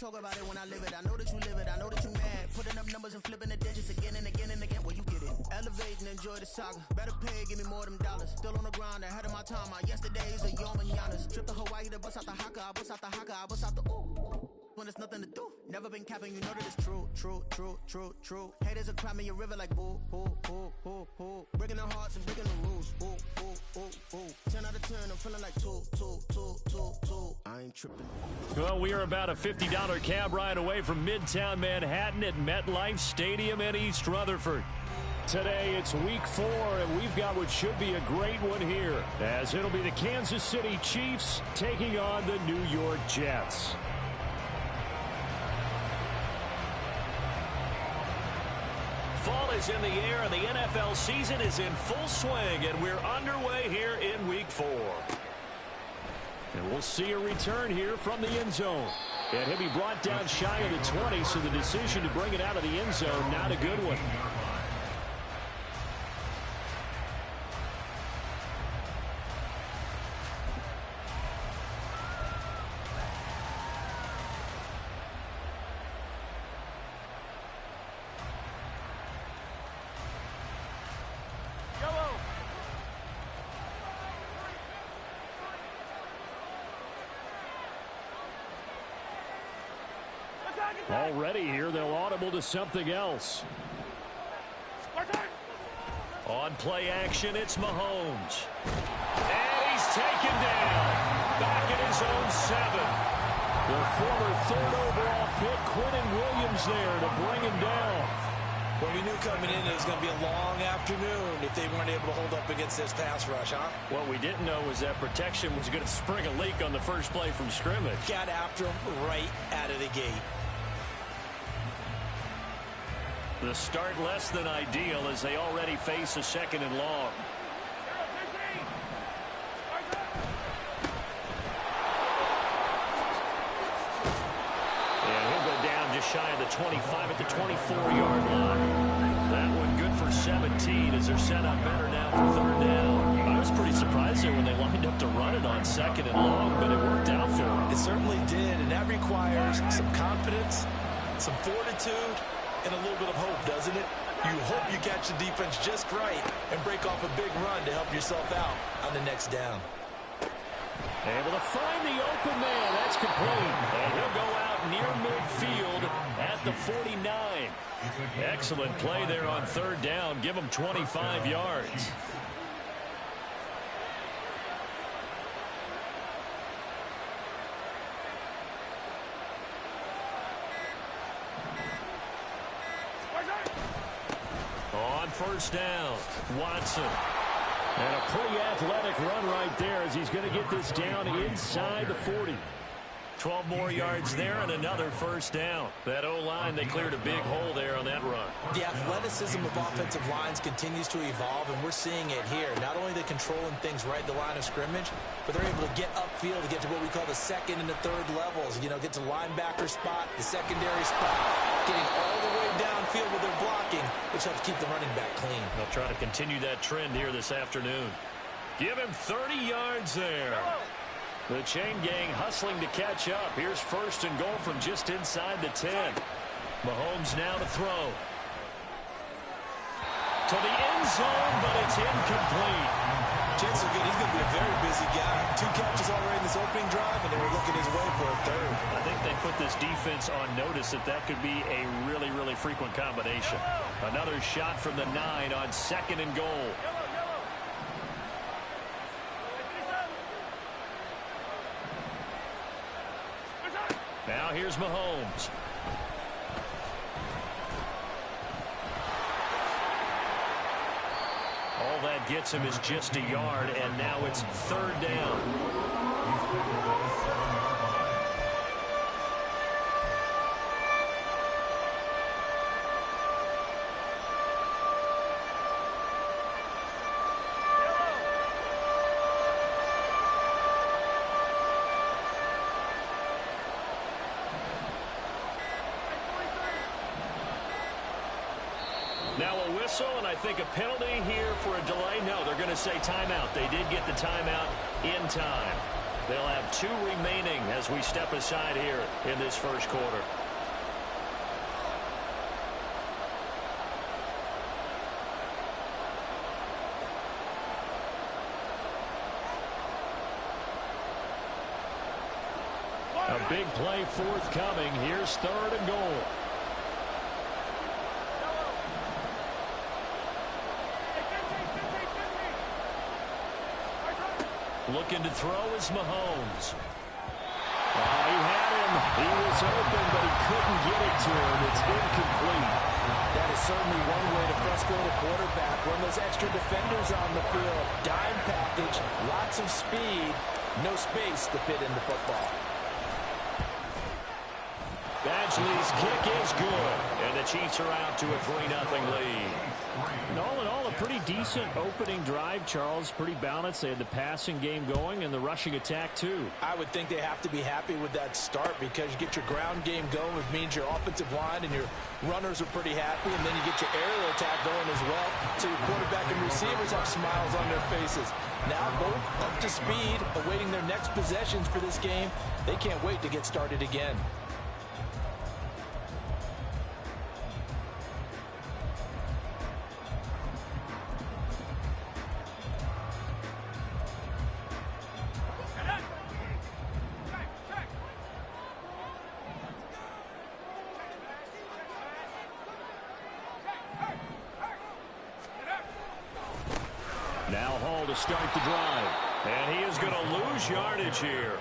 talk about it when I live it. I know that you live it. I know that you mad. Putting up numbers and flipping the digits again and again and again. Well, you get it. Elevate and enjoy the saga. Better pay, give me more them dollars. Still on the grind, ahead of my time. My yesterdays are your mananas. Trip to Hawaii to bust out the haka. I bust out the haka. I bust out the ooh. When there's nothing to do. Never been capping, you know that it's true, true, true, true, true. Haters are crying in your river like boo, boo, boo, boo, boo. Breaking their hearts and breaking the rules. Ooh, ooh, ooh, ooh. 10 out of 10, I'm feeling like two. I ain't tripping. Well, we are about a $50 cab ride away from Midtown Manhattan at MetLife Stadium in East Rutherford. Today, it's week 4, and we've got what should be a great one here, as it'll be the Kansas City Chiefs taking on the New York Jets. Fall is in the air, and the NFL season is in full swing, and we're underway here in week 4. And we'll see a return here from the end zone. And he'll be brought down shy of the 20, so the decision to bring it out of the end zone, not a good one. Already here, they'll audible to something else. On play action, it's Mahomes. And he's taken down. Back in his own 7. The former 3rd overall pick, Quinnen Williams there to bring him down. Well, we knew coming in it was going to be a long afternoon if they weren't able to hold up against this pass rush, huh? What we didn't know was that protection was going to spring a leak on the first play from scrimmage. Got after him right out of the gate. The start less than ideal as they already face a 2nd and long. Yeah, he'll go down just shy of the 25 at the 24-yard line. That one good for 17 as they're set up better now for 3rd down. I was pretty surprised there when they lined up to run it on 2nd and long, but it worked out for them. It certainly did, and that requires some confidence, some fortitude, and a little bit of hope, doesn't it? You hope you catch the defense just right and break off a big run to help yourself out on the next down. Able to find the open man. That's complete. And he'll go out near midfield at the 49. Excellent play there on 3rd down. Give him 25 yards. On 1st down, Watson. And a pretty athletic run right there as he's going to get this down inside the 40. 12 more yards there and another 1st down. That O-line, they cleared a big hole there on that run. The athleticism of offensive lines continues to evolve, and we're seeing it here. Not only are they controlling things right at the line of scrimmage, but they're able to get upfield to get to what we call the 2nd and the 3rd levels. You know, get to linebacker spot, the secondary spot, getting all the way downfield with their blocking, which helps keep the running back clean. They'll try to continue that trend here this afternoon. Give him 30 yards there. The chain gang hustling to catch up. Here's 1st and goal from just inside the 10. Mahomes now to throw. To the end zone, but it's incomplete. Chances are good. He's going to be a very busy guy. 2 catches already in this opening drive, and they were looking his way for a 3rd. I think they put this defense on notice that that could be a really, really frequent combination. Another shot from the 9 on 2nd and goal. Now here's Mahomes. All that gets him is just a yard, and now it's 3rd down. Now a whistle, and I think a penalty here for a delay. No, they're going to say timeout. They did get the timeout in time. They'll have 2 remaining as we step aside here in this first quarter. A big play forthcoming. Here's 3rd and goal. Looking to throw is Mahomes. He had him. He was open, but he couldn't get it to him. It's incomplete. That is certainly one way to frustrate a quarterback. Run those extra defenders on the field. Dime package, lots of speed, no space to fit into football. Badgley's kick is good, and the Chiefs are out to a 3-0 lead. And all in all, a pretty decent opening drive, Charles. Pretty balanced. They had the passing game going and the rushing attack, too. I would think they have to be happy with that start because you get your ground game going, which means your offensive line and your runners are pretty happy, and then you get your aerial attack going as well, so your quarterback and receivers have smiles on their faces. Now both up to speed, awaiting their next possessions for this game. They can't wait to get started again. Now Hall to start the drive. And he is going to lose yardage here.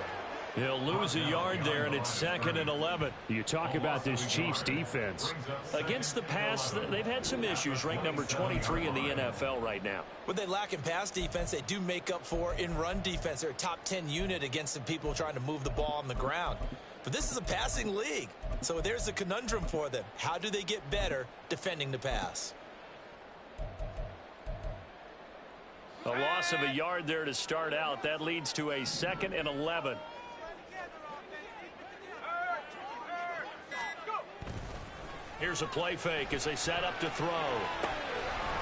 He'll lose a yard there, and it's 2nd and 11. You talk about this Chiefs defense. Against the pass, they've had some issues. Ranked number 23 in the NFL right now. What they lack in pass defense, they do make up for in run defense. They're a top 10 unit against the people trying to move the ball on the ground. But this is a passing league. So there's a conundrum for them. How do they get better defending the pass? A loss of a yard there to start out. That leads to a 2nd and 11. Here's a play fake as they set up to throw.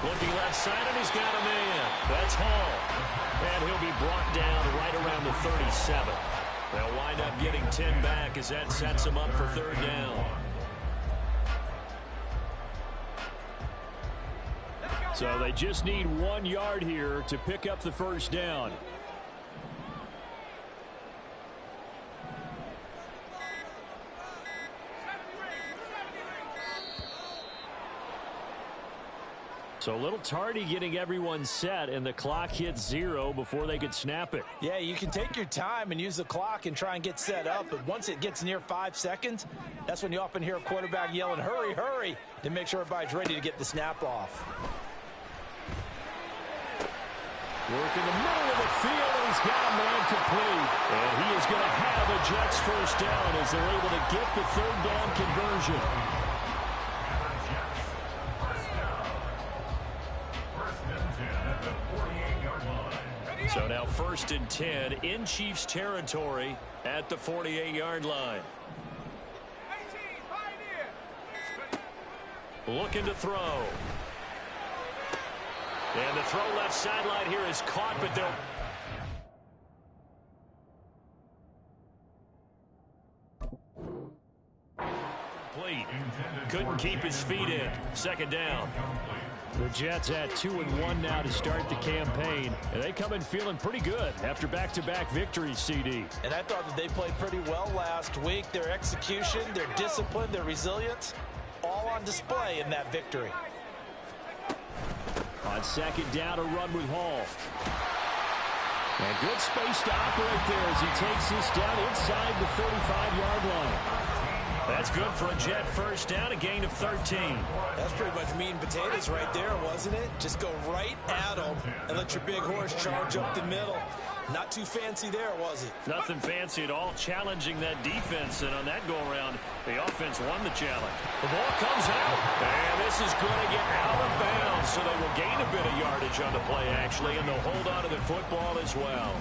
Looking left side, and he's got a man. That's Hall. And he'll be brought down right around the 37. They'll wind up getting 10 back as that sets them up for 3rd down. So they just need 1 yard here to pick up the 1st down. So a little tardy getting everyone set, and the clock hits 0 before they could snap it. Yeah, you can take your time and use the clock and try and get set up, but once it gets near 5 seconds, that's when you often hear a quarterback yelling, hurry, hurry, to make sure everybody's ready to get the snap off. Work in the middle of the field, and he's got a man complete. And he is going to have a Jets 1st down as they're able to get the 3rd down conversion. So now 1st and 10 in Chiefs territory at the 48-yard line. Looking to throw. And the throw left sideline here is caught, but they'll... Complete. Couldn't keep his feet in. 2nd down. The Jets at 2-1 now to start the campaign. And they come in feeling pretty good after back-to-back victories, CD. And I thought that they played pretty well last week. Their execution, their discipline, their resilience, all on display in that victory. On 2nd down, a run with Hall. And good space to operate there as he takes this down inside the 35-yard line. That's good for a Jet 1st down, a gain of 13. That's pretty much meat and potatoes right there, wasn't it? Just go right at them and let your big horse charge up the middle. Not too fancy there, was it? Nothing fancy at all, challenging that defense, and on that go-around, the offense won the challenge. The ball comes out, and this is going to get out of bounds, so they will gain a bit of yardage on the play, actually, and they'll hold on to the football as well.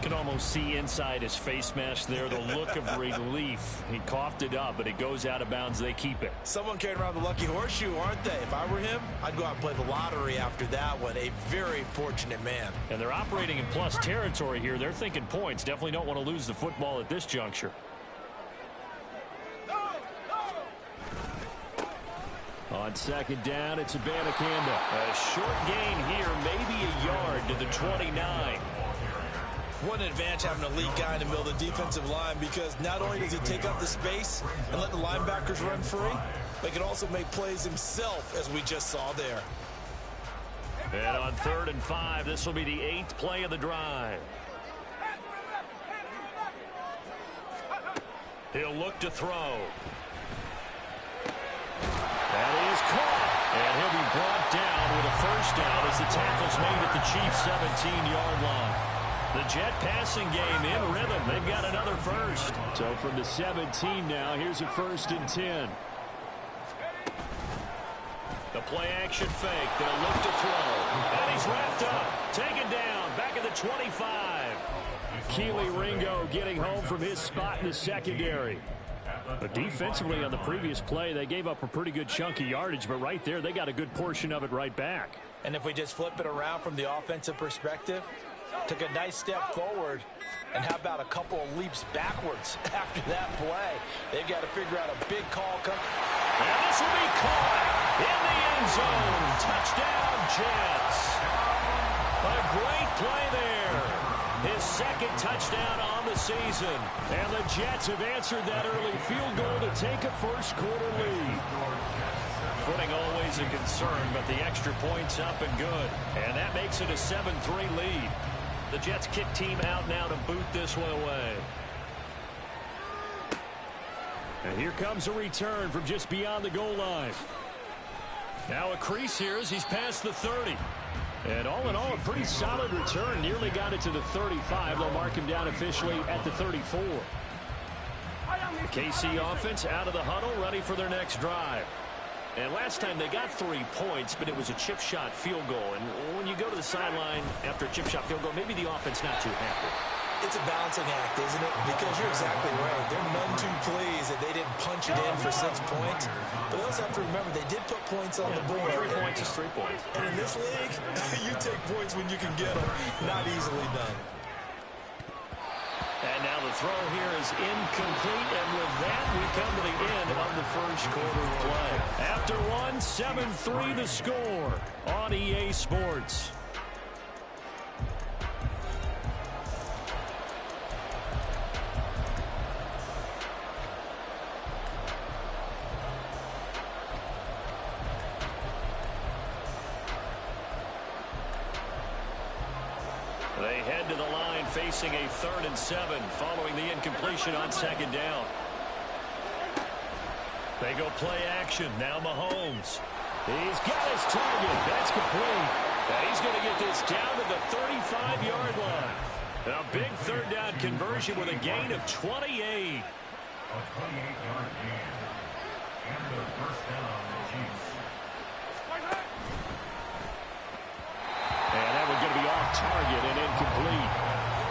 Can almost see inside his face mask there the look of relief. He coughed it up, but it goes out of bounds. They keep it. Someone carrying around the lucky horseshoe, aren't they? If I were him, I'd go out and play the lottery after that one. A very fortunate man. And they're operating in plus territory here. They're thinking points. Definitely don't want to lose the football at this juncture. On second down, it's Abanikanda. A short gain here, maybe a yard to the 29. What an advantage having a lead guy in the middle of the defensive line, because not only does he take up the space and let the linebackers run free, but he can also make plays himself, as we just saw there. And on 3rd and 5, this will be the 8th play of the drive. He'll look to throw. That is caught. And he'll be brought down with a first down as the tackle's made at the Chiefs' 17-yard line. The Jet passing game in rhythm. They've got another first. So from the 17 now, here's a 1st and 10. The play-action fake. They'll look to throw. And he's wrapped up. Taken down. Back at the 25. Keely Ringo getting home from his spot in the secondary. But defensively on the previous play, they gave up a pretty good chunk of yardage. But right there, they got a good portion of it right back. And if we just flip it around from the offensive perspective, took a nice step forward, and how about a couple of leaps backwards after that play? They've got to figure out a big call coming. And this will be caught in the end zone. Touchdown, Jets. A great play there. His second touchdown on the season. And the Jets have answered that early field goal to take a first-quarter lead. Footing always a concern, but the extra point's up and good. And that makes it a 7-3 lead. The Jets kick team out now to boot this one away. And here comes a return from just beyond the goal line. Now a crease here as he's past the 30. And all in all, a pretty solid return. Nearly got it to the 35. They'll mark him down officially at the 34. KC offense out of the huddle, ready for their next drive. And last time they got 3 points, but it was a chip shot field goal. And when you go to the sideline after a chip shot field goal, maybe the offense not too happy. It's a balancing act, isn't it? Because you're exactly right. They're none too pleased that they didn't punch it in for 6 points. But they also have to remember they did put points on the board. 3 points is 3 points. And in this league, you take points when you can get them. Not easily done. And now the throw here is incomplete. And with that, we come to the end of the first quarter of play. After one, 7-3 the score on EA Sports. They head to the line facing a 3rd and 7 following the incompletion on 2nd down. They go play action. Now Mahomes. He's got his target. That's complete. And he's going to get this down to the 35-yard line. A big 3rd down conversion with a gain of 28. A 28-yard gain. And the first down on the Chiefs. And that one's going to be off target and incomplete.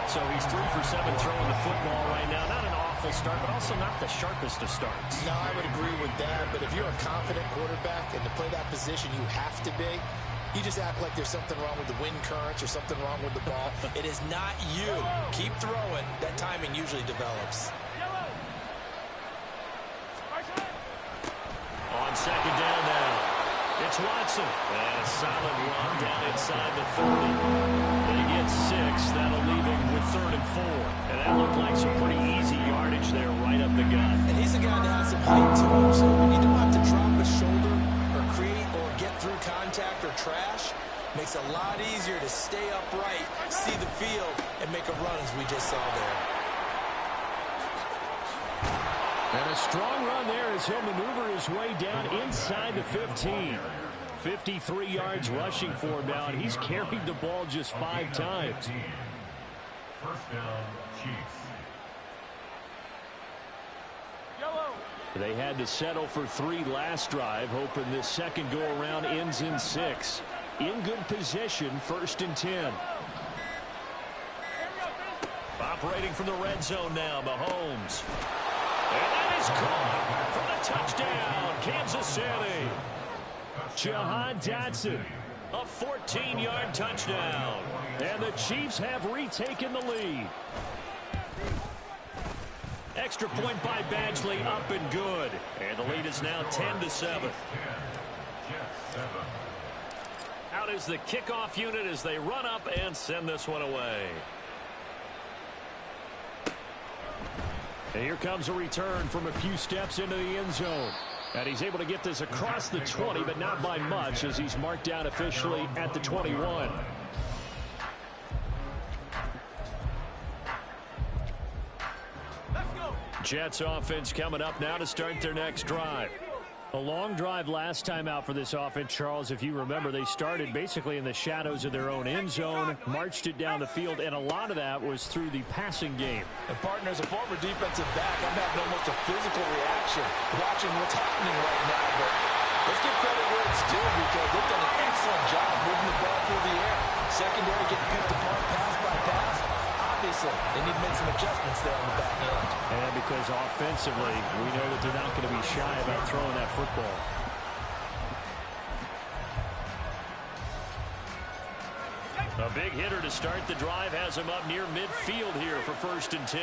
So he's 3 for 7 throwing the football right now. Not an awful start, but also not the sharpest of starts. No, I would agree with that. But if you're a confident quarterback and to play that position you have to be, you just act like there's something wrong with the wind currents or something wrong with the ball. It is not you. Keep throwing. That timing usually develops. On 2nd down now. It's Watson. And a solid run down inside the 30. They get 6. That'll leave him with 3rd and 4. And that looked like some pretty easy yardage there right up the gut. And he's a guy that has some height to him. So when you don't have to drop a shoulder or create or get through contact or trash, makes it a lot easier to stay upright, see the field, and make a run as we just saw there. And a strong run there as he'll maneuver his way down inside the 15. 53 yards rushing for him now, and he's carried the ball just 5 times. First down, Chiefs. They had to settle for 3 last drive, hoping this second go-around ends in 6. In good position, 1st and 10. Operating from the red zone now, Mahomes. And that is caught for the touchdown, Kansas City. Jahan Dotson, a 14-yard touchdown. And the Chiefs have retaken the lead. Extra point by Badgley, up and good. And the lead is now 10-7. Out is the kickoff unit as they run up and send this one away. And here comes a return from a few steps into the end zone. And he's able to get this across the 20, but not by much, as he's marked down officially at the 21. Jets offense coming up now to start their next drive. A long drive last time out for this offense, Charles. If you remember, they started basically in the shadows of their own end zone, marched it down the field, and a lot of that was through the passing game. And partner, as a former defensive back, I'm having almost a physical reaction watching what's happening right now. But let's give credit where it's due, because they've done an excellent job moving the ball through the air. Secondary getting picked apart pass by pass. Obviously, they need to make some adjustments there on the back end. And because offensively, we know that they're not going to be shy about throwing that football. A big hitter to start the drive has him up near midfield here for 1st and 10.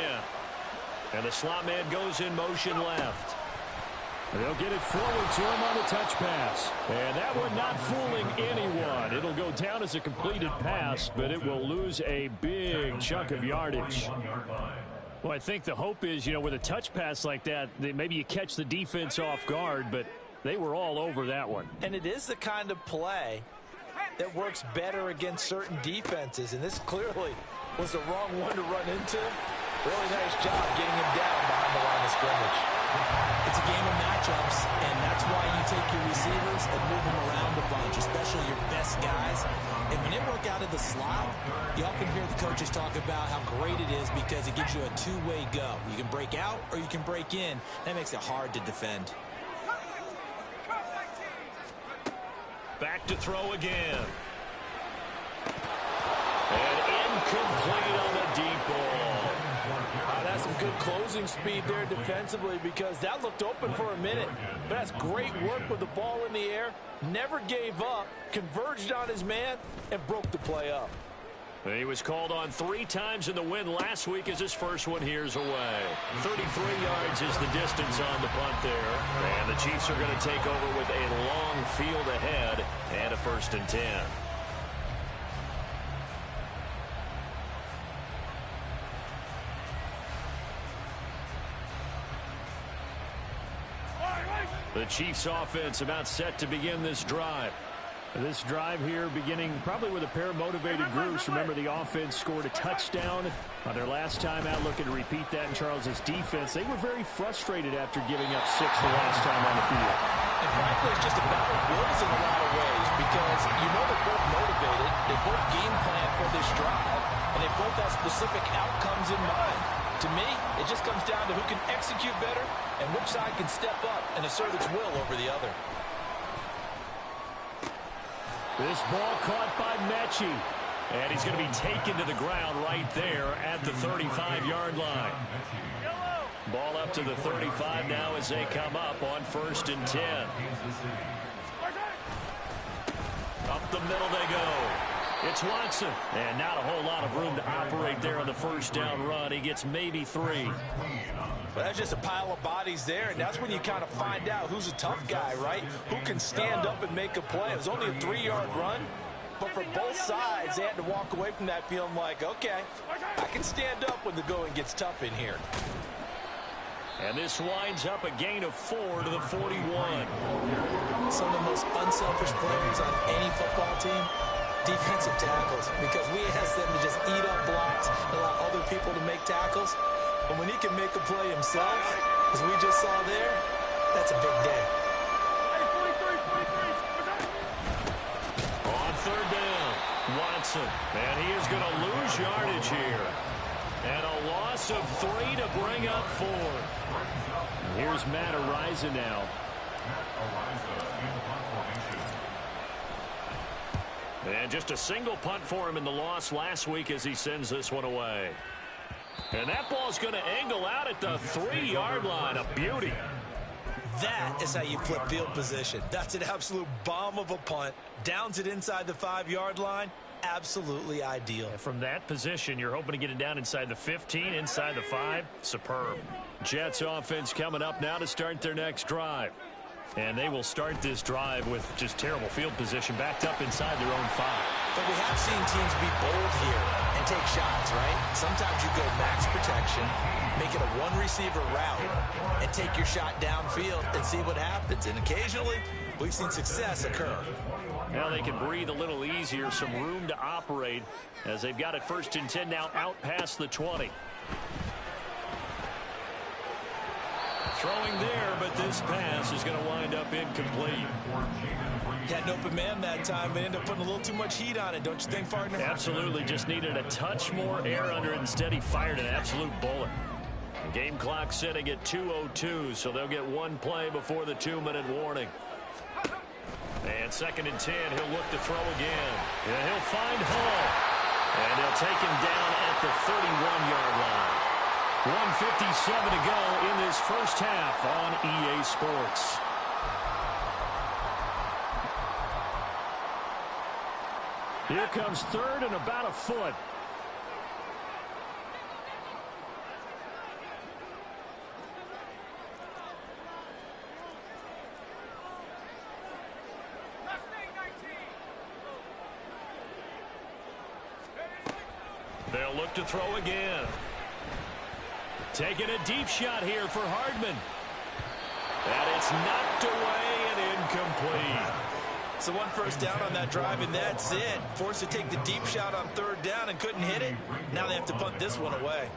And the slot man goes in motion left. They'll get it forward to him on the touch pass. And that one not fooling anyone. It'll go down as a completed pass, but it will lose a big chunk of yardage. Well, I think the hope is, with a touch pass like that maybe you catch the defense off guard, but they were all over that one. And it is the kind of play that works better against certain defenses, and this clearly was the wrong one to run into. Really nice job getting him down behind the line of scrimmage. It's a game of matchups, and that's why you take your receivers and move them around a bunch, especially your best guys. And when they work out of the slot, you often hear the coaches talk about how great it is because it gives you a two-way go. You can break out or you can break in. That makes it hard to defend. Back to throw again. And incomplete on the deep ball. That's some good closing speed there defensively, because that looked open for a minute. But that's great work with the ball in the air. Never gave up, converged on his man, and broke the play up. He was called on 3 times in the win last week as his first one here's away. 33 yards is the distance on the punt there. And the Chiefs are going to take over with a long field ahead and a 1st and 10. The Chiefs offense about set to begin this drive. This drive here beginning probably with a pair of motivated groups. Remember, the offense scored a touchdown on their last time out, looking to repeat that in Charles's defense. They were very frustrated after giving up 6 the last time on the field. And frankly, it's just a battle of wills in a lot of ways, because they're both motivated, they both game plan for this drive, and they both have specific outcomes in mind. To me, it just comes down to who can execute better and which side can step up and assert its will over the other. This ball caught by Mechie. And he's going to be taken to the ground right there at the 35-yard line. Ball up to the 35 now as they come up on 1st and 10. Up the middle they go. It's Watson. And not a whole lot of room to operate there on the 1st down run. He gets maybe 3. Well, that's just a pile of bodies there, and that's when you kind of find out who's a tough guy, right? Who can stand up and make a play. It was only a 3-yard run, but for both sides, they had to walk away from that feeling like, okay, I can stand up when the going gets tough in here. And this winds up a gain of 4 to the 41. Some of the most unselfish players on any football team, defensive tackles, because we ask them to just eat up blocks and allow other people to make tackles. But when he can make a play himself, as we just saw there, that's a big day. On 3rd down, Watson. And he is going to lose yardage here. And a loss of 3 to bring up 4. Here's Matt Ariza now. And just a single punt for him in the loss last week as he sends this one away. And that ball's going to angle out at the 3-yard line. A beauty. That is how you flip field position. That's an absolute bomb of a punt. Downs it inside the 5-yard line. Absolutely ideal. And from that position, you're hoping to get it down inside the 15, inside the 5. Superb. Jets offense coming up now to start their next drive. And they will start this drive with just terrible field position backed up inside their own 5. But we have seen teams be bold here and take shots, right? Sometimes you go max protection, make it a one-receiver route, and take your shot downfield and see what happens. And occasionally, we've seen success occur. Now they can breathe a little easier, some room to operate as they've got it 1st and 10 now out past the 20. Throwing there, but this pass is going to wind up incomplete. Had an open man that time, but ended up putting a little too much heat on it, don't you think, partner? Absolutely, just needed a touch more air under it. Instead, he fired an absolute bullet. Game clock sitting at 2:02, so they'll get one play before the 2-minute warning. And 2nd and 10, he'll look to throw again. Yeah, he'll find Hall. And they'll take him down at the 31-yard line. 1:57 to go in this first half on EA Sports. Here comes 3rd and about a foot. They'll look to throw again. Taking a deep shot here for Hardman. And it's knocked away and incomplete. So 1 first down on that drive, and that's it. Forced to take the deep shot on 3rd down and couldn't hit it. Now they have to punt this one away.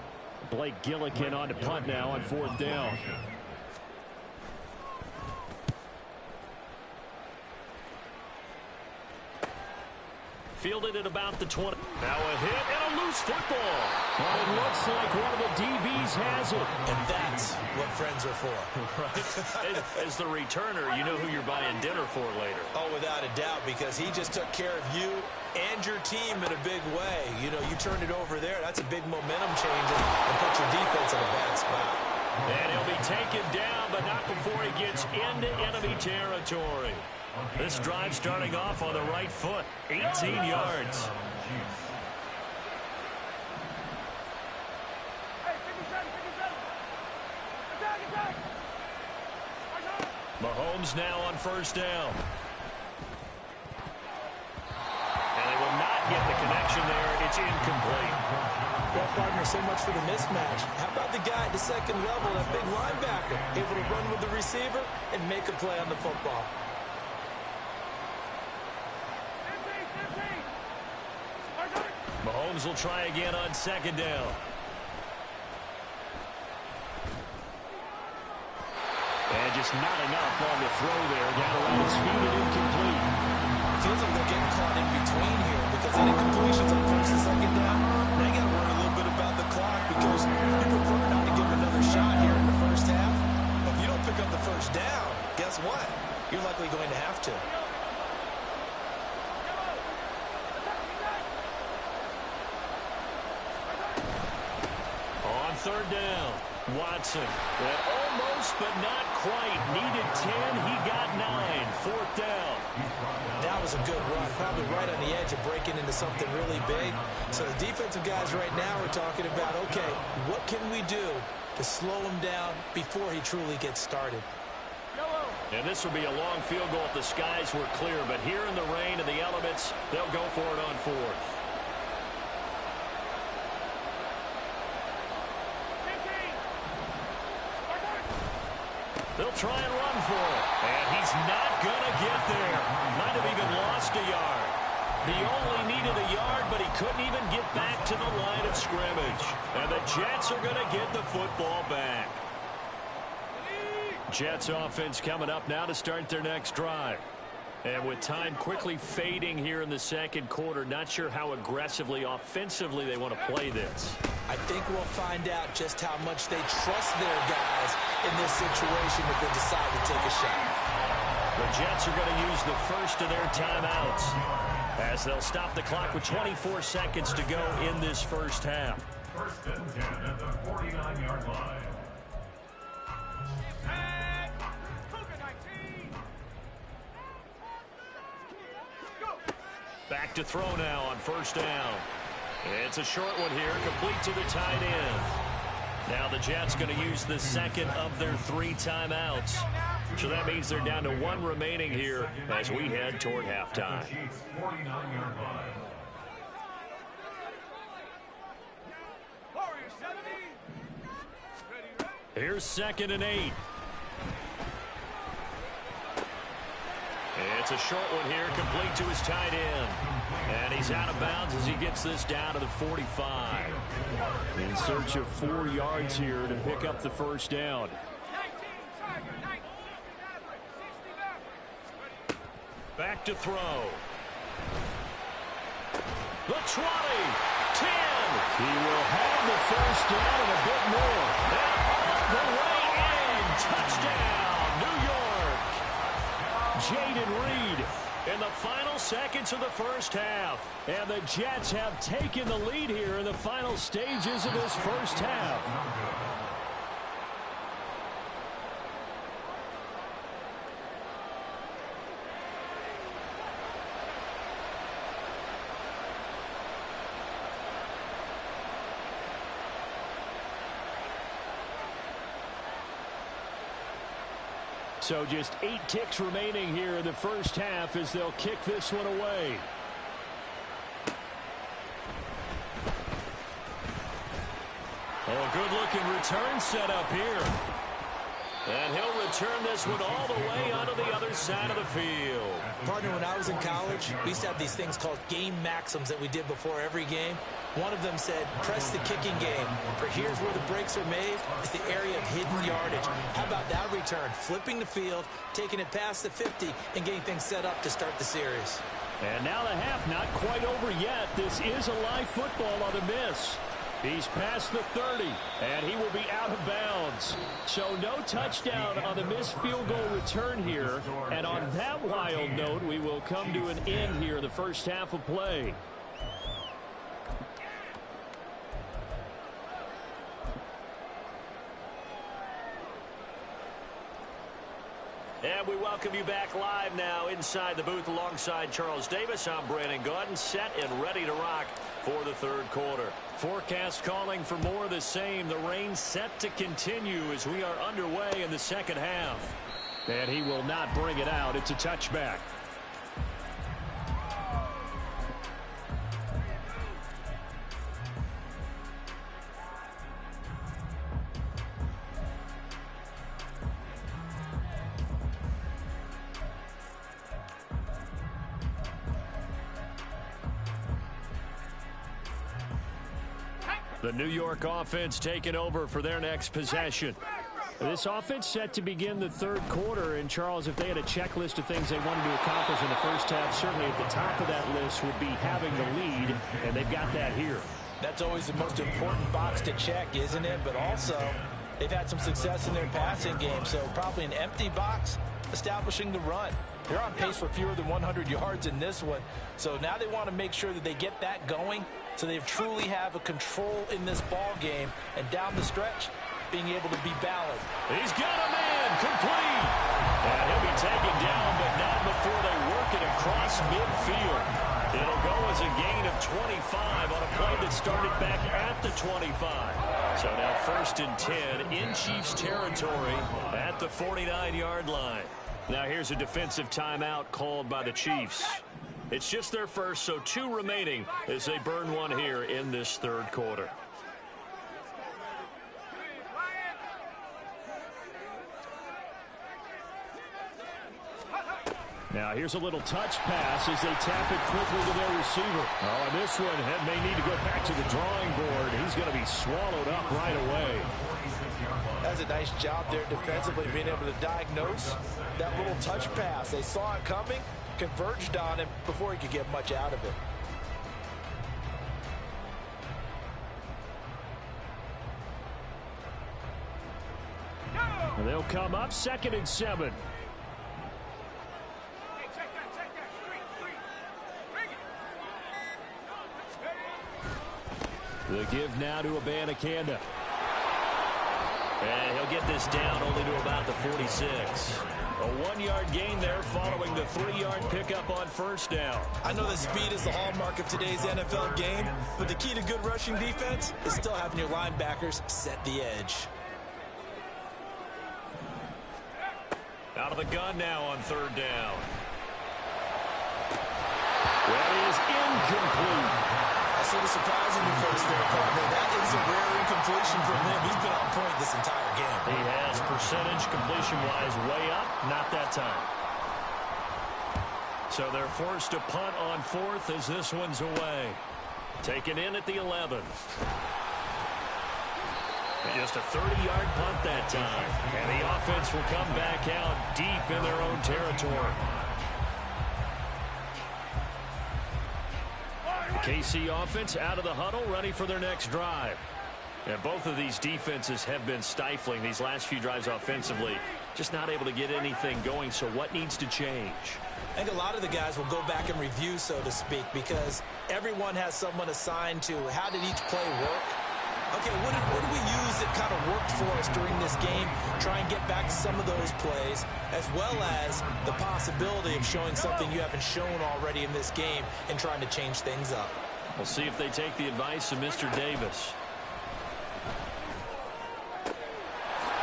Blake Gillikin on to punt now on 4th down. Fielded at about the 20. Now a hit and a loose football. Well, it looks like one of the DBs has it. And that's what friends are for. Right. As the returner, you know who you're buying dinner for later. Oh, without a doubt, because he just took care of you and your team in a big way. You know, you turned it over there. That's a big momentum changer and put your defense in a bad spot. And he'll be taken down, but not before he gets into enemy territory. This drive starting off on the right foot. 18 yards. Mahomes now on 1st down. And they will not get the connection there. It's incomplete. Well, partner, so much for the mismatch. How about the guy at the 2nd level, that big linebacker, able to run with the receiver and make a play on the football? Mahomes will try again on 2nd down. And just not enough on the throw there. Down around his feet and incomplete. Feels like they're getting caught in between here because any completions on 1st and 2nd down, they got to worry a little bit about the clock because you prefer not to give them another shot here in the first half. But if you don't pick up the 1st down, guess what? You're likely going to have to. On 3rd down, Watson. That almost but not quite. Needed 10. He got 9. 4th down. That was a good run. Probably right on the edge of breaking into something really big. So the defensive guys right now are talking about, okay, what can we do to slow him down before he truly gets started? And this will be a long field goal if the skies were clear. But here in the rain and the elements, they'll go for it on 4th. They'll try and run for it. And he's not going to get there. Might have even lost a yard. He only needed a yard, but he couldn't even get back to the line of scrimmage. And the Jets are going to get the football back. Jets offense coming up now to start their next drive. And with time quickly fading here in the 2nd quarter, not sure how aggressively, offensively they want to play this. I think we'll find out just how much they trust their guys in this situation if they decide to take a shot. The Jets are going to use the first of their timeouts as they'll stop the clock with 24 seconds to go in this first half. First and 10 at the 49-yard line. Back to throw now on first down. It's a short one here, complete to the tight end. Now the Jets going to use the second of their 3 timeouts. So that means they're down to 1 remaining here as we head toward halftime. Here's 2nd and 8. It's a short one here, complete to his tight end. And he's out of bounds as he gets this down to the 45. In search of 4 yards here to pick up the first down. Back to throw. The 20, 10. He will have the first down and a bit more. And all the way in. Touchdown, New York. Jaden Reed in the final seconds of the first half. And the Jets have taken the lead here in the final stages of this first half. So just 8 ticks remaining here in the first half as they'll kick this one away. Oh, good-looking return set up here. And he'll return this one all the way onto the other side of the field. Partner, when I was in college, we used to have these things called game maxims that we did before every game. One of them said, press the kicking game. For here's where the breaks are made. It's the area of hidden yardage. How about that return? Flipping the field, taking it past the 50, and getting things set up to start the series. And now the half not quite over yet. This is a live football on the miss. He's past the 30, and he will be out of bounds. So no touchdown on the missed field goal return here. And on that wild note, we will come to an end here in the first half of play. And we welcome you back live now inside the booth alongside Charles Davis. I'm Brandon Gaudin, set and ready to rock for the third quarter. Forecast calling for more of the same. The rain set to continue as we are underway in the second half. And he will not bring it out. It's a touchback. The New York offense taking over for their next possession. This offense set to begin the third quarter. And, Charles, if they had a checklist of things they wanted to accomplish in the first half, certainly at the top of that list would be having the lead, and they've got that here. That's always the most important box to check, isn't it? But also, they've had some success in their passing game, so probably an empty box establishing the run. They're on pace for fewer than 100 yards in this one, so now they want to make sure that they get that going so they truly have a control in this ball game, and down the stretch, being able to be balanced. He's got a man complete. And he'll be taken down, but not before they work it across midfield. It'll go as a gain of 25 on a play that started back at the 25. So now 1st and 10 in Chiefs territory at the 49-yard line. Now here's a defensive timeout called by the Chiefs. It's just their first, so 2 remaining as they burn one here in this third quarter. Now here's a little touch pass as they tap it quickly to their receiver. Oh, and this one may need to go back to the drawing board. He's going to be swallowed up right away. That's a nice job there defensively, being able to diagnose that little touch pass. They saw it coming, converged on him before he could get much out of it. And they'll come up 2nd and 7. The give now to Abanikanda. And he'll get this down only to about the 46. A 1-yard gain there following the 3-yard pickup on first down. I know that speed is the hallmark of today's NFL game, but the key to good rushing defense is still having your linebackers set the edge. Out of the gun now on third down. That is incomplete. I see the surprise in your face there, partner. That is a rare incompletion from him. He's been on point this entire game. He has percentage completion-wise way up. Not that time. So they're forced to punt on fourth as this one's away. Taken in at the 11. Just a 30-yard punt that time. And the offense will come back out deep in their own territory. KC offense out of the huddle, ready for their next drive. And both of these defenses have been stifling these last few drives offensively. Just not able to get anything going, so what needs to change? I think a lot of the guys will go back and review, so to speak, because everyone has someone assigned to how did each play work. Okay, what did we use that kind of worked for us during this game? Try and get back to some of those plays, as well as the possibility of showing something you haven't shown already in this game and trying to change things up. We'll see if they take the advice of Mr. Davis.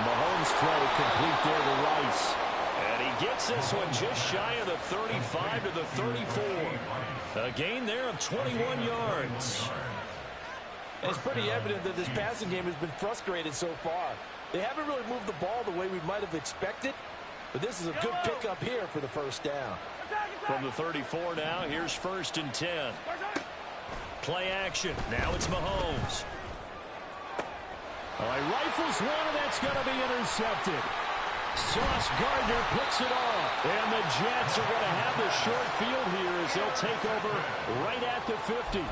Mahomes' throw complete there to Rice. And he gets this one just shy of the 35 to the 34. A gain there of 21 yards. And it's pretty evident that this passing game has been frustrated so far. They haven't really moved the ball the way we might have expected, but this is a good pickup here for the first down. From the 34 now, here's 1st and 10. Play action. Now it's Mahomes. All right, rifles one, and that's going to be intercepted. Sauce Gardner picks it off. And the Jets are going to have the short field here as they'll take over right at the 50.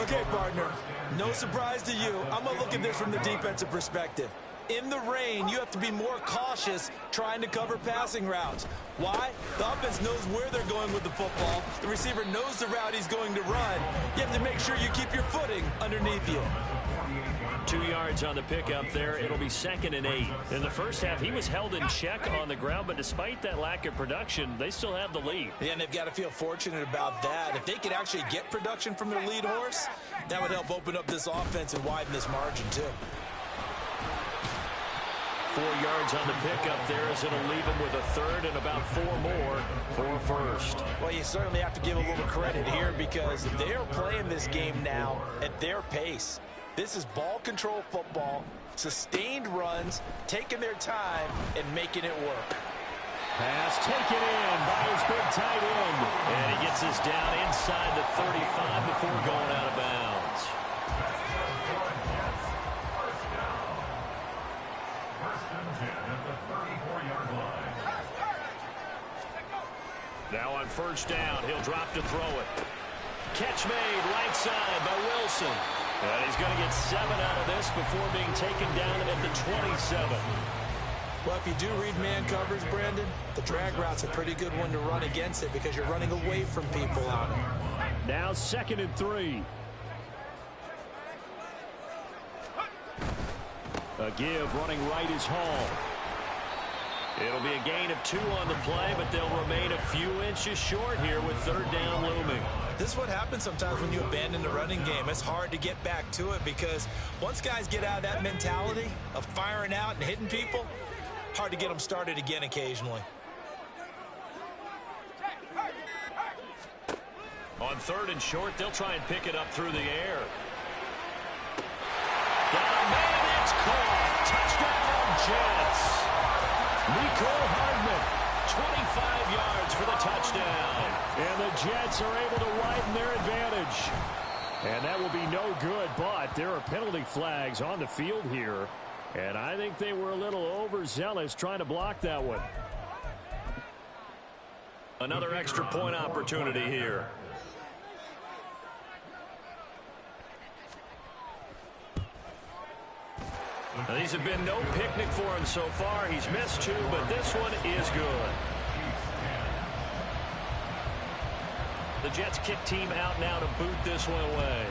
Okay, partner, no surprise to you. I'm going to look at this from the defensive perspective. In the rain, you have to be more cautious trying to cover passing routes. Why? The offense knows where they're going with the football. The receiver knows the route he's going to run. You have to make sure you keep your footing underneath you. 2 yards on the pickup there. It'll be 2nd and 8. In the first half, he was held in check on the ground, but despite that lack of production, they still have the lead. Yeah, and they've got to feel fortunate about that. If they could actually get production from their lead horse, that would help open up this offense and widen this margin, too. 4 yards on the pickup there as it'll leave him with a 3rd and about 4 more for first. Well, you certainly have to give a little credit here because they are playing this game now at their pace. This is ball control football, sustained runs, taking their time and making it work. Pass taken in by his big tight end. And he gets this down inside the 35 before going out of bounds. Now on first down, he'll drop to throw it. Catch made right side by Wilson. And he's going to get 7 out of this before being taken down at the 27. Well, if you do read man coverage, Brandon, the drag route's a pretty good one to run against it because you're running away from people on it. Now 2nd and 3. A give running right is Hall. It'll be a gain of 2 on the play, but they'll remain a few inches short here with 3rd down looming. This is what happens sometimes when you abandon the running game. It's hard to get back to it because once guys get out of that mentality of firing out and hitting people, hard to get them started again occasionally. On 3rd and short, they'll try and pick it up through the air. Got a man, it's caught. Touchdown, Jets. Nico Hardman, 25 yards for the touchdown. And the Jets are able to widen their advantage. And that will be no good, but there are penalty flags on the field here. And I think they were a little overzealous trying to block that one. Another extra point opportunity here. Now, these have been no picnic for him so far. He's missed 2, but this one is good. The Jets kick team out now to boot this one away.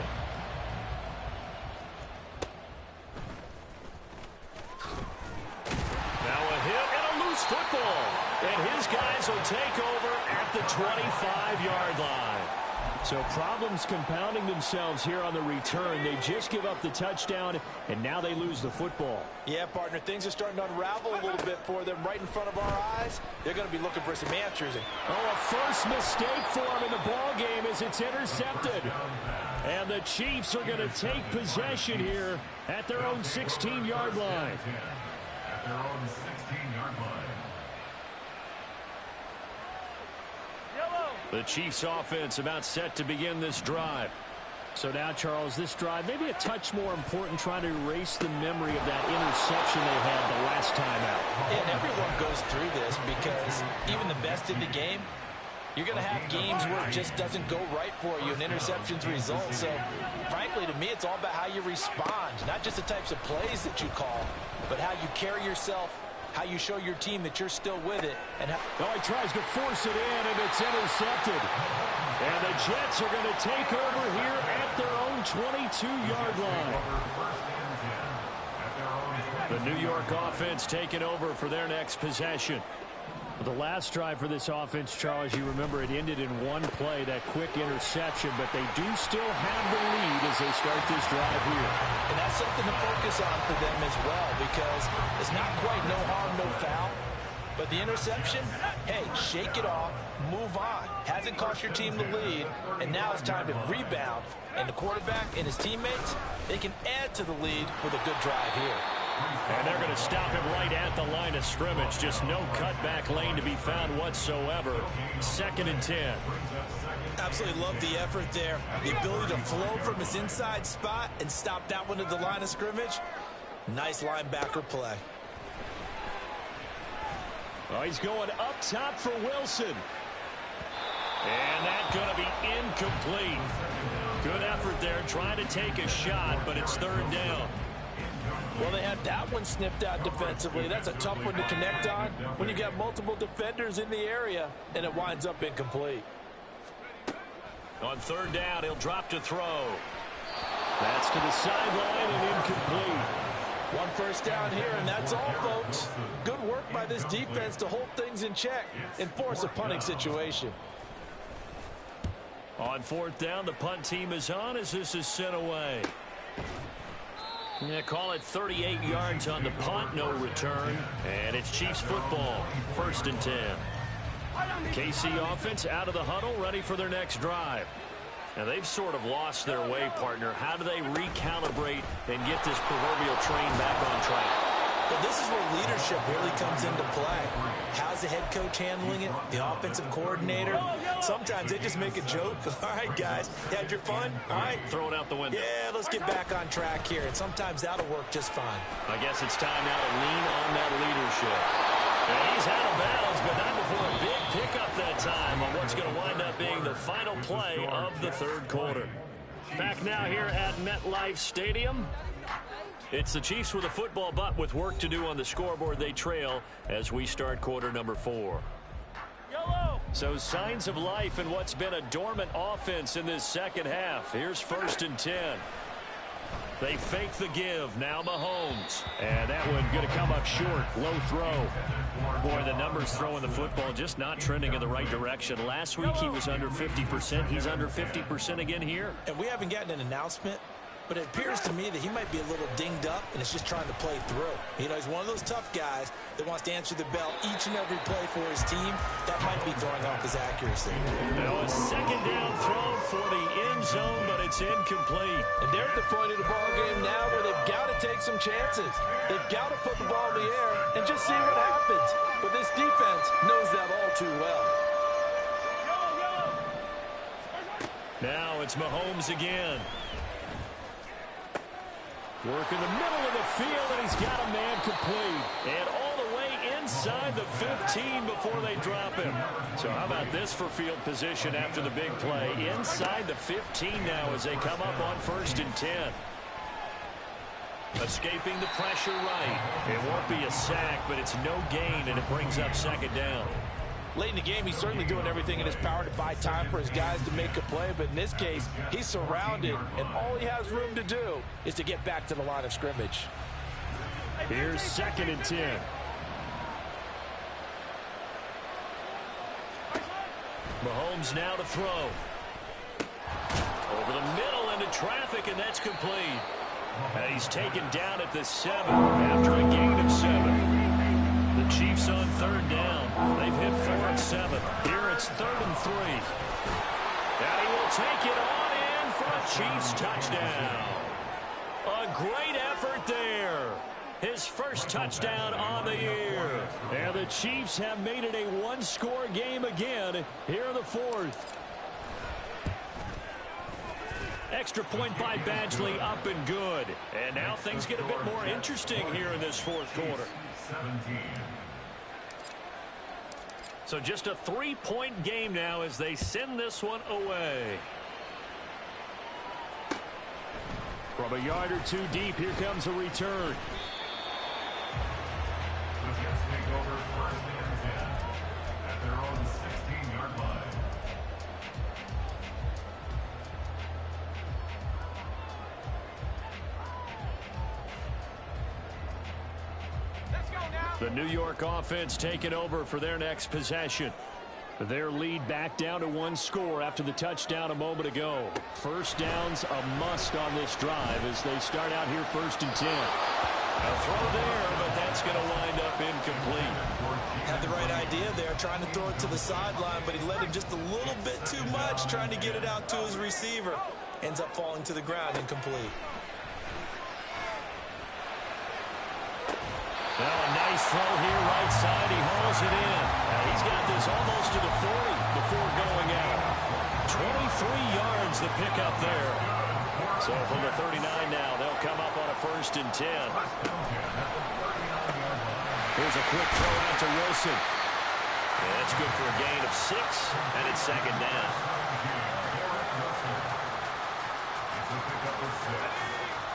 And his guys will take over at the 25-yard line. So problems compounding themselves here on the return. They just give up the touchdown, and now they lose the football. Yeah, partner, things are starting to unravel a little bit for them right in front of our eyes. They're going to be looking for some answers. A first mistake for him in the ball game as it's intercepted. And the Chiefs are going to take possession here at their own 16-yard line. At their own 16-yard line. The Chiefs offense about set to begin this drive. So now, Charles, this drive maybe a touch more important, trying to erase the memory of that interception they had the last time out. And everyone goes through this because even the best in the game, you're going to have games where it just doesn't go right for you, and interceptions result. So, frankly, to me, it's all about how you respond, not just the types of plays that you call, but how you carry yourself, how you show your team that you're still with it. And he tries to force it in, and it's intercepted. And the Jets are going to take over here at their own 22-yard line. The New York offense taking over for their next possession. The last drive for this offense, Charles, you remember it ended in one play, that quick interception, but they do still have the lead as they start this drive here. And that's something to focus on for them as well, because it's not quite no harm, no foul. But the interception, hey, shake it off, move on. Hasn't cost your team the lead, and now it's time to rebound. And the quarterback and his teammates, they can add to the lead with a good drive here. And they're going to stop him right at the line of scrimmage. Just no cutback lane to be found whatsoever. 2nd and 10. Absolutely love the effort there. The ability to flow from his inside spot and stop that one at the line of scrimmage. Nice linebacker play. Oh, he's going up top for Wilson. And that's going to be incomplete. Good effort there, trying to take a shot, but it's 3rd down. Well, they had that one snipped out defensively. That's a tough one to connect on when you got multiple defenders in the area, and it winds up incomplete. On 3rd down, he'll drop to throw. That's to the sideline and incomplete. One first down here, and that's all, folks. Good work by this defense to hold things in check and force a punting situation. On 4th down, the punt team is on as this is sent away. Yeah, call it 38 yards on the punt, no return. And it's Chiefs football, 1st and 10. KC offense out of the huddle, ready for their next drive. Now, they've sort of lost their way, partner. How do they recalibrate and get this proverbial train back on track? Well, this is where leadership really comes into play. How's the head coach handling it? The offensive coordinator? Sometimes they just make a joke. All right, guys, you had your fun? All right. Throw it out the window. Yeah, let's get back on track here. And sometimes that'll work just fine. I guess it's time now to lean on that leadership. And he's out of bounds, but not before a big pickup that time on what's going to wind up being the final play of the 3rd quarter. Back now here at MetLife Stadium. It's the Chiefs with a football, but with work to do on the scoreboard, they trail as we start quarter number 4. So signs of life in what's been a dormant offense in this 2nd half. Here's 1st and 10. They fake the give. Now Mahomes. And that one going to come up short. Low throw. Boy, the numbers throwing the football just not trending in the right direction. Last week he was under 50%. He's under 50% again here. And we haven't gotten an announcement, but it appears to me that he might be a little dinged up and is just trying to play through. You know, he's one of those tough guys that wants to answer the bell each and every play for his team. That might be throwing off his accuracy. Now a 2nd down throw for the end zone, but it's incomplete. And they're at the point of the ball game now where they've got to take some chances. They've got to put the ball in the air and just see what happens. But this defense knows that all too well. Now it's Mahomes again. Work in the middle of the field, and he's got a man complete. And all the way inside the 15 before they drop him. So how about this for field position after the big play? Inside the 15 now as they come up on 1st and 10. Escaping the pressure right. It won't be a sack, but it's no gain, and it brings up 2nd down. Late in the game, he's certainly doing everything in his power to buy time for his guys to make a play. But in this case, he's surrounded, and all he has room to do is to get back to the line of scrimmage. Here's 2nd and 10. Mahomes now to throw. Over the middle into traffic, and that's complete. And he's taken down at the 7 after a gain of 7. The Chiefs on 3rd down. They've hit 4 of 7. Here it's 3rd and 3. And he will take it on in for a Chiefs touchdown. A great effort there. His first touchdown on the year. And the Chiefs have made it a one-score game again here in the 4th. Extra point by Badgley, up and good. And now things get a bit more interesting here in this 4th quarter. 17. So just a 3-point game now as they send this one away. From a yard or two deep, here comes a return. The Jets take over 1st and 10 at their own 16-yard line. The New York offense taking over for their next possession. Their lead back down to 1 score after the touchdown a moment ago. First down's a must on this drive as they start out here 1st and 10. A throw there, but that's going to wind up incomplete. Had the right idea there, trying to throw it to the sideline, but he let him just a little bit too much, trying to get it out to his receiver. Ends up falling to the ground, incomplete. Now a nice throw here right side. He hauls it in. He's got this almost to the 40 before going out. 23 yards the pickup there. So from the 39 now, they'll come up on a 1st and 10. Here's a quick throw out to Wilson. And that's good for a gain of 6, and it's 2nd down. It's a pickup of 6.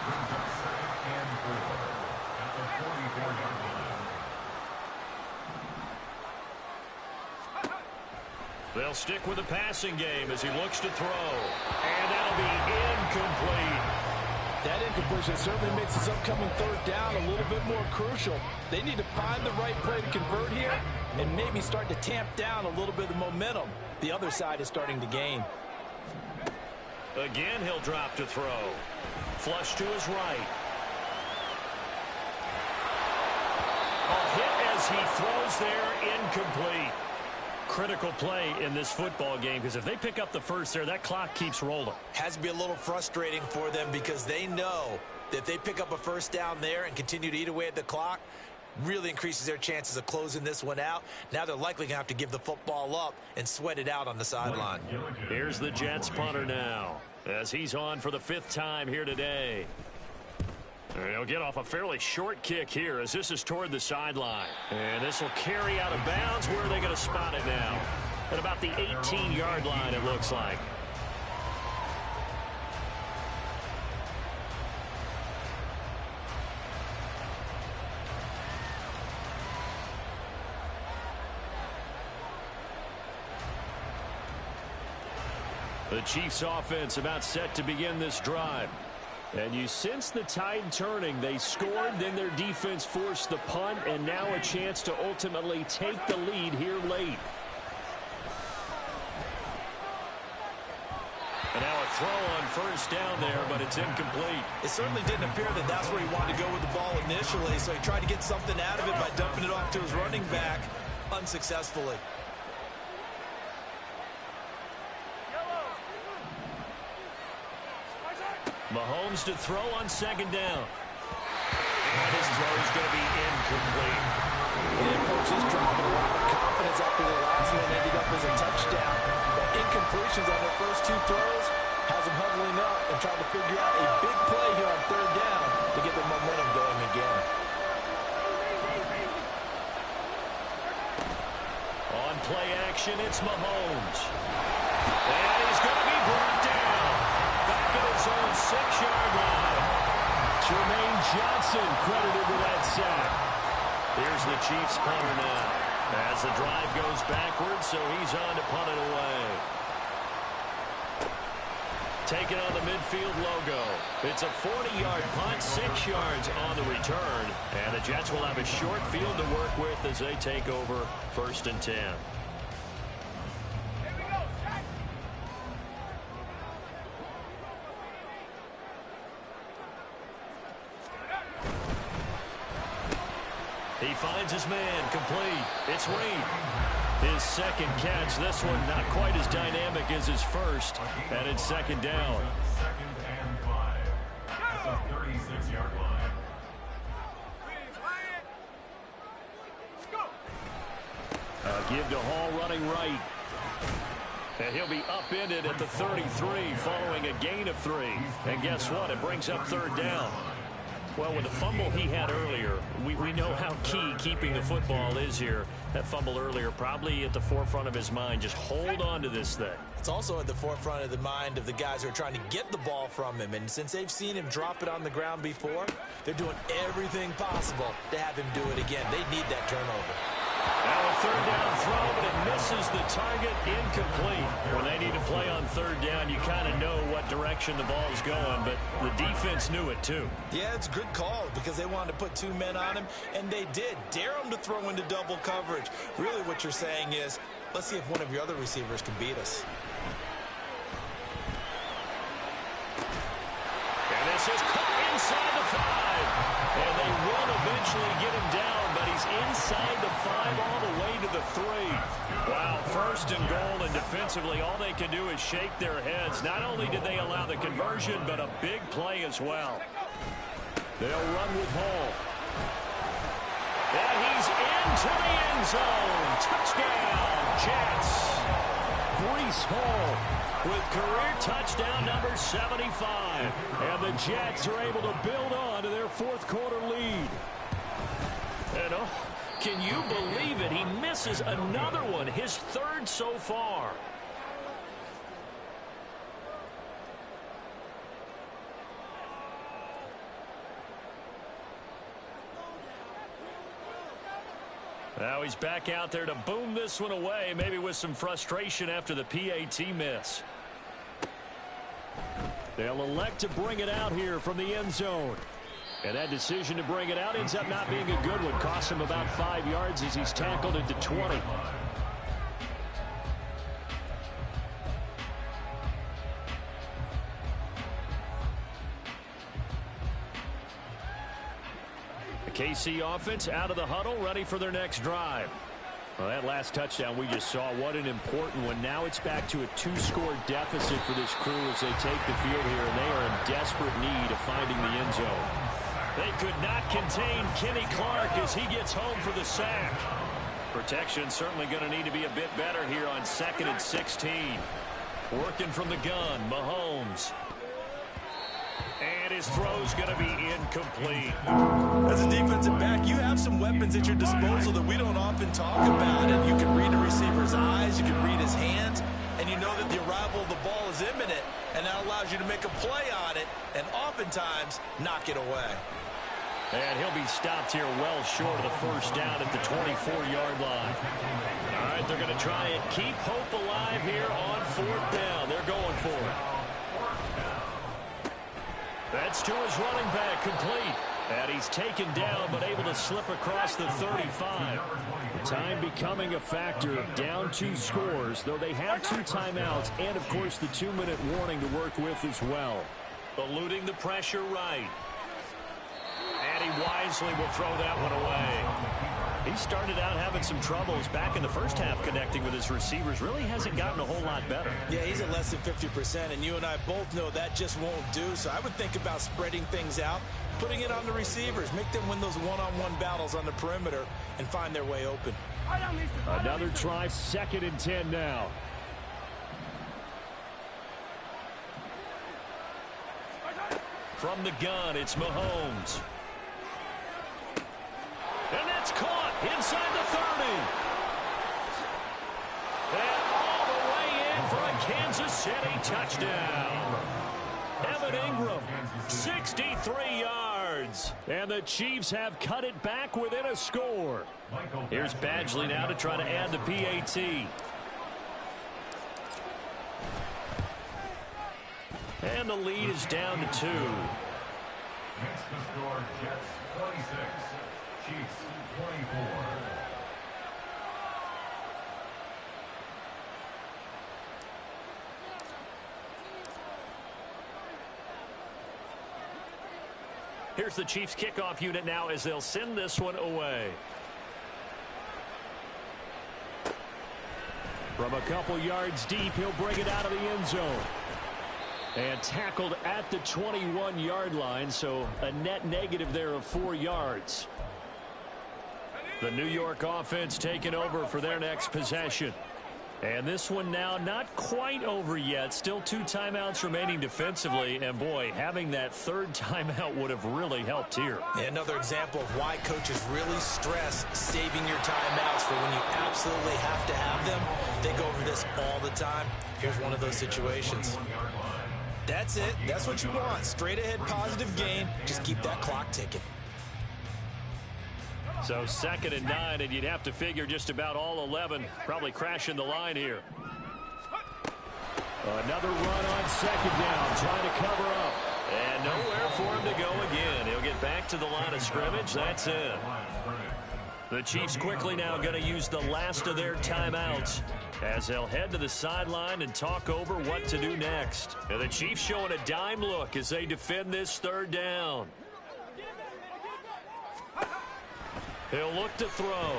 Brings up 2nd and 4. At the 44-yard line. They'll stick with the passing game as he looks to throw. And that'll be incomplete. That incompletion certainly makes this upcoming 3rd down a little bit more crucial. They need to find the right play to convert here and maybe start to tamp down a little bit of momentum. The other side is starting to gain. Again, he'll drop to throw. Flush to his right. A hit as he throws there, incomplete. Critical play in this football game because if they pick up the first there, that clock keeps rolling. Has to be a little frustrating for them because they know that if they pick up a 1st down there and continue to eat away at the clock, really increases their chances of closing this one out. Now they're likely going to have to give the football up and sweat it out on the sideline. Here's the Jets punter now as he's on for the 5th time here today. He'll get off a fairly short kick here as this is toward the sideline. And this will carry out of bounds. Where are they going to spot it now? At about the 18-yard line, it looks like. The Chiefs offense about set to begin this drive. And you sense the tide turning. They scored, then their defense forced the punt, and now a chance to ultimately take the lead here late. And now a throw on 1st down there, but it's incomplete. It certainly didn't appear that that's where he wanted to go with the ball initially, so he tried to get something out of it by dumping it off to his running back unsuccessfully. Mahomes to throw on 2nd down. And his throw is going to be incomplete. The approach is driving a lot of confidence after the last one ended up as a touchdown. But incompletions on their first 2 throws has them huddling up and trying to figure out a big play here on 3rd down to get the momentum going again. On play action, it's Mahomes. And he's going to be brought down. Back at his own 6-yard line. Jermaine Johnson credited with that sack. Here's the Chiefs punter now. As the drive goes backwards, so he's on to punt it away. Taking on the midfield logo. It's a 40-yard punt, 6 yards on the return. And the Jets will have a short field to work with as they take over 1st and 10. his man, complete. It's Reed. His second catch. This one not quite as dynamic as his first. And it's second down. Second and 5 at the 36-yard line. Give to Hall running right. And he'll be upended at the 33 following a gain of 3. And guess what? It brings up third down. Well, with the fumble he had earlier, we know how key keeping the football is here. That fumble earlier probably at the forefront of his mind. Just hold on to this thing. It's also at the forefront of the mind of the guys who are trying to get the ball from him. And since they've seen him drop it on the ground before, they're doing everything possible to have him do it again. They need that turnover. Now a third down throw, but it misses the target, incomplete. When they need to play on third down, you kind of know what direction the ball's going, but the defense knew it too. Yeah, it's a good call because they wanted to put 2 men on him, and they did. Dare him to throw into double coverage. Really what you're saying is, let's see if one of your other receivers can beat us. And this is caught inside the 5. And they will eventually get him down, but he's inside the 5 all the way to the 3. Wow, first and goal, and defensively all they can do is shake their heads. Not only did they allow the conversion, but a big play as well. They'll run with Hall. And he's into the end zone. Touchdown, Jets. Breece Hall with career touchdown number 75. And the Jets are able to build on to their fourth quarter lead. And can you believe it? He misses another one, his third so far. Now he's back out there to boom this one away, maybe with some frustration after the PAT miss. They'll elect to bring it out here from the end zone. And that decision to bring it out ends up not being a good one. Costs him about 5 yards as he's tackled at the 20. The KC offense out of the huddle, ready for their next drive. Well, that last touchdown we just saw, what an important one. Now it's back to a 2-score deficit for this crew as they take the field here, and they are in desperate need of finding the end zone. They could not contain Kenny Clark as he gets home for the sack. Protection certainly going to need to be a bit better here on 2nd and 16. Working from the gun, Mahomes. And his throw's going to be incomplete. As a defensive back, you have some weapons at your disposal that we don't often talk about. And you can read a receiver's eyes, you can read his hands, and you know that the arrival of the ball is imminent. And that allows you to make a play on it and oftentimes knock it away. And he'll be stopped here well short of the first down at the 24-yard line. All right, they're going to try and keep hope alive here on 4th down. They're going for it. That's to his running back, complete. And he's taken down, but able to slip across the 35. Time becoming a factor, down 2 scores, though they have 2 timeouts and, of course, the 2-minute warning to work with as well. Eluding the pressure right. And he wisely will throw that one away. He started out having some troubles back in the first half connecting with his receivers. Really hasn't gotten a whole lot better. Yeah, he's at less than 50%, and you and I both know that just won't do. So I would think about spreading things out, putting it on the receivers, make them win those one-on-one battles on the perimeter and find their way open. Another try, 2nd and 10 now. From the gun, it's Mahomes. And that's caught inside the 30. And all the way in for a Kansas City touchdown. Evan Ingram, 63 yards. And the Chiefs have cut it back within a score. Here's Badgley now to try to add the PAT. And the lead is down to 2. Next to score, Jets 26, Chiefs 24. Here's the Chiefs kickoff unit now as they'll send this one away. From a couple yards deep, he'll bring it out of the end zone. And tackled at the 21-yard line, so a net negative there of 4 yards. The New York offense taking over for their next possession. And this one now not quite over yet. Still 2 timeouts remaining defensively. And, boy, having that 3rd timeout would have really helped here. Another example of why coaches really stress saving your timeouts for when you absolutely have to have them. They go over this all the time. Here's one of those situations. That's it. That's what you want. Straight ahead positive gain. Just keep that clock ticking. So 2nd and 9, and you'd have to figure just about all 11 probably crashing the line here. Another run on 2nd down, trying to cover up. And nowhere for him to go again. He'll get back to the line of scrimmage. That's it. The Chiefs quickly now going to use the last of their timeouts as they'll head to the sideline and talk over what to do next. And the Chiefs showing a dime look as they defend this 3rd down. He'll look to throw.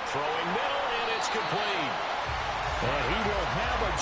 Throwing middle, and it's complete. And he will have a